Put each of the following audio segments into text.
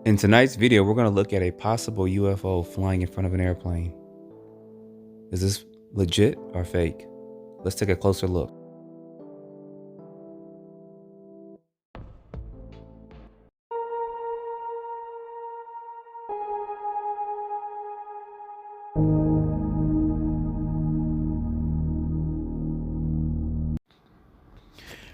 In tonight's video, we're going to look at a possible UFO flying in front of an airplane. Is this legit or fake? Let's take a closer look.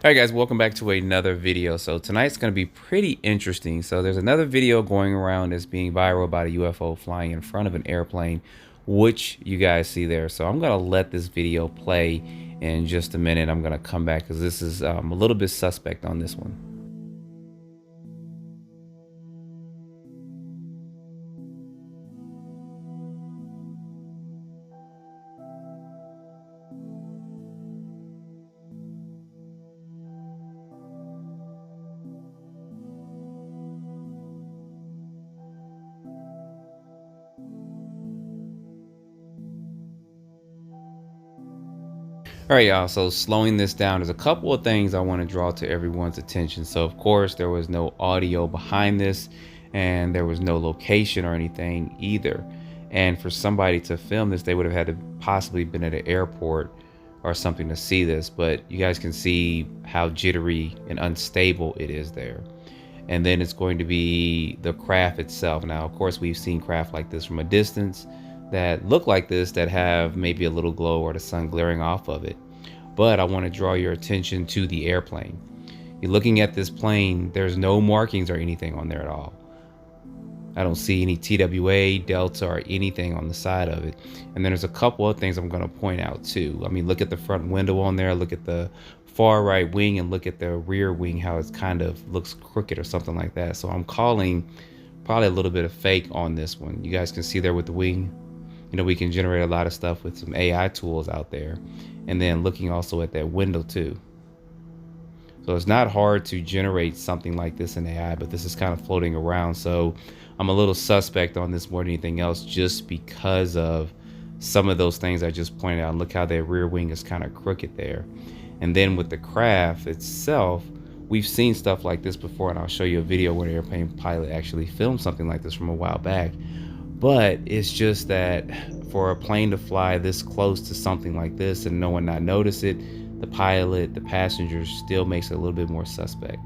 All right, guys, welcome back to another video. So tonight's going to be pretty interesting. So there's another video going around that's being viral about a UFO flying in front of an airplane, which you guys see there. So I'm going to let this video play in just a minute. I'm going to come back because this is a little bit suspect on this one. All right, y'all. So slowing this down, there's a couple of things I want to draw to everyone's attention. So of course, there was no audio behind this, and there was no location or anything either. And for somebody to film this, they would have had to possibly been at an airport or something to see this. But you guys can see how jittery and unstable it is there. And then it's going to be the craft itself. Now, of course, we've seen craft like this from a distance that look like this, that have maybe a little glow or the sun glaring off of it. But I want to draw your attention to the airplane. You're looking at this plane, there's no markings or anything on there at all. I don't see any TWA, Delta, or anything on the side of it. And then there's a couple of things I'm going to point out too. I mean, look at the front window on there, look at the far right wing, and look at the rear wing, how it's kind of looks crooked or something like that. So I'm calling probably a little bit of fake on this one. You guys can see there with the wing. You know, we can generate a lot of stuff with some AI tools out there. And then looking also at that window too. So it's not hard to generate something like this in AI, but this is kind of floating around. So I'm a little suspect on this more than anything else, just because of some of those things I just pointed out. Look how that rear wing is kind of crooked there. And then with the craft itself, we've seen stuff like this before, and I'll show you a video where an airplane pilot actually filmed something like this from a while back. But it's just that for a plane to fly this close to something like this and no one not notice it, the pilot, the passengers, still makes it a little bit more suspect.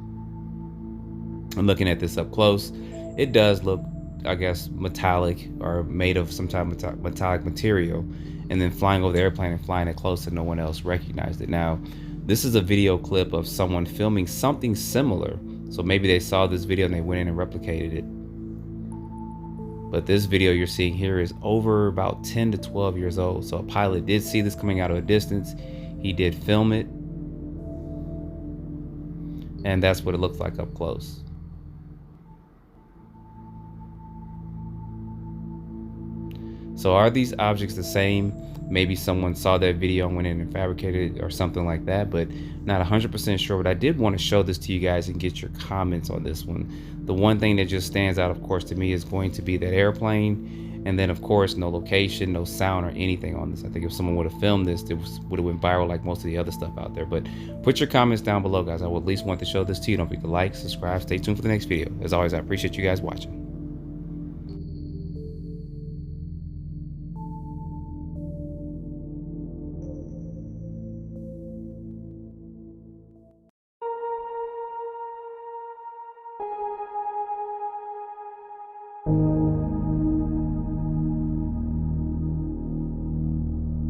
I'm looking at this up close. It does look, I guess, metallic or made of some type of metallic material, and then flying over the airplane and flying it close and no one else recognized it. Now, this is a video clip of someone filming something similar. So maybe they saw this video and they went in and replicated it. But this video you're seeing here is over about 10 to 12 years old. So a pilot did see this coming out of a distance. He did film it. And that's what it looks like up close. So are these objects the same? Maybe someone saw that video and went in and fabricated it or something like that, but not 100% sure. But I did want to show this to you guys and get your comments on this one. The one thing that just stands out, of course, to me is going to be that airplane. And then, of course, no location, no sound or anything on this. I think if someone would have filmed this, it would have went viral like most of the other stuff out there. But put your comments down below, guys. I would at least want to show this to you. Don't forget to like, subscribe, stay tuned for the next video. As always, I appreciate you guys watching.